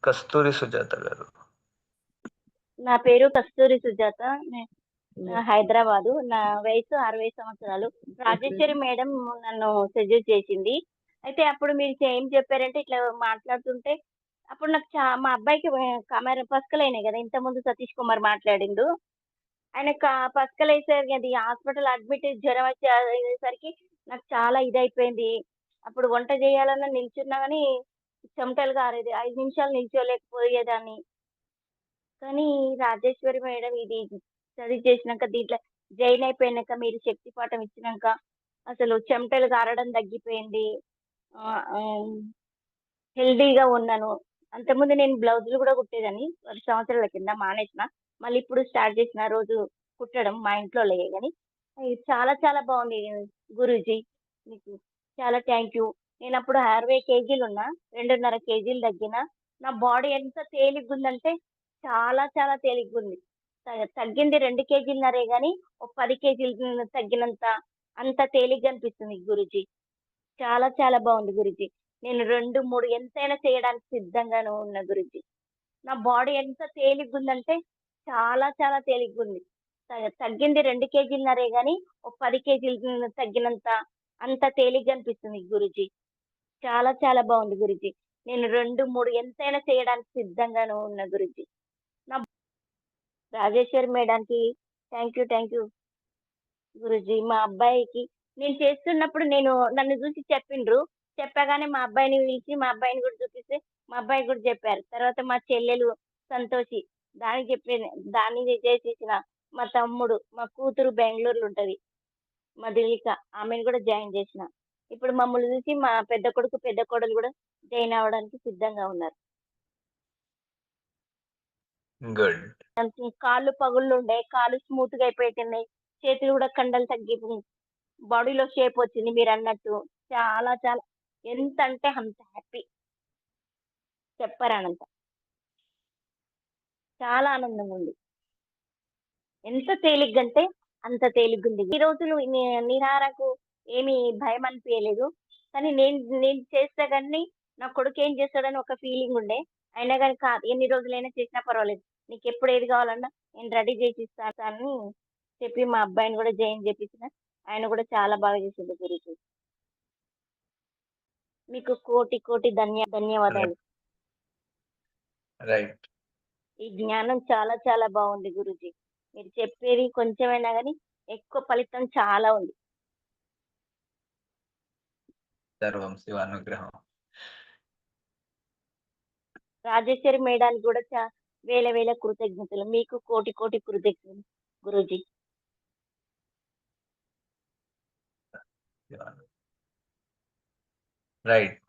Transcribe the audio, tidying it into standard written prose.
కస్తూరి సుజాత గారు. నా పేరు కస్తూరి సుజాత. హైదరాబాదు. నా వయసు 60 సంవత్సరాలు. రాజేశ్వరి మేడం నన్ను సజెస్ట్ చేసింది. అయితే అప్పుడు మీరు ఏం చెప్పారంటే ఇట్లా మాట్లాడుతుంటే అప్పుడు నాకు మా అబ్బాయికి కెమెరా పసకలయినాయి గదా! ఇంతకుముందు సతీష్ కుమార్ మాట్లాడిండు. ఆయనకు పసకలేసేది అది హాస్పిటల్ అడ్మిట్ జ్వరం వచ్చి అయ్యేసరికి నాకు చాలా ఇదైపోయింది. అప్పుడు వంట చేయాలన్నా నిల్చున్నా గానీ చెమటలు గారేది. 5 నిమిషాలు నిల్చోలేకపోయేదాన్ని. కానీ రాజేశ్వరి మేడం ఇది స్టడీ చేసినాక దీంట్లో జాయిన్ అయిపోయినాక మీరు శక్తి పాఠం ఇచ్చినాక అసలు చెమటలు గారడం తగ్గిపోయింది. ఆహ్, ఆహ్, హెల్తీగా ఉన్నాను. అంతకుముందు నేను బ్లౌజులు గూడా కుట్టేదాన్ని. 10 సంవత్సరాల కింద మానేసిన. మళ్ళీ ఇప్పుడు స్టార్ట్ చేసిన రోజు కుట్టడం మా ఇంట్లోలే గాని. ఇది చాలా చాలా బావుంది గురూజీ. మీకు చాలా థ్యాంక్ యూ. నేనప్పుడు 60 కేజీలున్నా. 2.5 కేజీలు తగ్గినా. నా బాడీ ఎంత తేలిగ్గుందంటే చాలా చాలా తేలిగ్గుంది. తగ్గింది 2 కేజీలున్నరే గానీ, ఒక 10 కేజీలు తగ్గినంత అంత తేలిగ్గా అనిపిస్తుంది గురూజీ. చాలా చాలా బావుంది గురూజీ. నేను 2, 3 ఎంతైనా చేయడానికి సిద్ధంగాను ఉన్నా గురూజీ. నా బాడీ ఎంత తేలిగ్గుందంటే చాలా చాలా తేలిగ్గుంది. తగ్గింది 2 కేజీలున్నరే గానీ, ఒక 10 కేజీలు తగ్గినంత అంత తేలిగ్గా అనిపిస్తుంది గురూజీ. చాలా చాలా బావుంది గురూజీ. నేను 2, 3 ఎంతైనా చేయడానికి సిద్ధంగాను ఉన్నా గురూజీ. నా రాజేశ్వరి మేడంకి థ్యాంక్ యూ గురూజీ. మా అబ్బాయికి నేను చేస్తున్నప్పుడు నన్ను చూసి చెప్పిండ్రు. చెప్పగానే మా అబ్బాయిని పిలిచి, మా అబ్బాయిని కూడా చూపిస్తే, మా అబ్బాయికి కూడా చెప్పారు. తర్వాత మా చెల్లెలు సంతోషి దానికి చెప్పిన దాన్ని చేసేసిన. మా తమ్ముడు, మా కూతురు బెంగుళూరులో ఉంటది. మధులిక ఆమెను కూడా జాయిన్ చేసిన. ఇప్పుడు మమ్మల్ని చూసి మా పెద్ద కొడుకు, పెద్ద కోడలు కూడా జాయిన్ అవ్వడానికి సిద్ధంగా ఉన్నారు. గుడ్. కాళ్ళు పగుళ్ళుండే, కాళ్ళు స్మూత్‌గా అయిపోతున్నాయి. చేతులు కూడా కండలు తగ్గి బాడీలో షేప్ వచ్చింది మీరన్నట్టు. చాలా చాలా ఎంతంటే అంత హ్యాపీ. చెప్పరానంత. చాలా ఆనందంగుంది. ఎంత తేలిగ్గంటే అంత తేలిగ్గుంది. ఈ రోజులు నిహారకు ఏమి భయమనిపియలేదు. కానీ నేను నేను చేస్తే గాని నా కొడుకేం చేస్తాడని ఒక ఫీలింగుండే. అయినా గాని ఎన్ని రోజులైనా చేసినా పర్వాలేదు. నీకెప్పుడు ఏది కావాలన్నా నేను రెడీ చేసి ఇస్తాను అని చెప్పి మా అబ్బాయిని కూడా జాయిన్ చేపించిన. ఆయన కూడా చాలా బాగా చేసిండు గురూజీ. మీకు కోటి కోటి ధన్యవాదాలు. రైట్. ఈ జ్ఞానం చాలా చాలా బావుంది గురూజీ. మీరు చెప్పేది కొంచెమైనా గాని ఎక్కువ ఫలితం చాలా ఉంది. సర్వం శివానుగ్రహం. రాజేశ్వరి మేడానికి కూడా వేల వేల కృతజ్ఞతలు. మీకు కోటి కోటి కృతజ్ఞతలు గురూజీ. రైట్.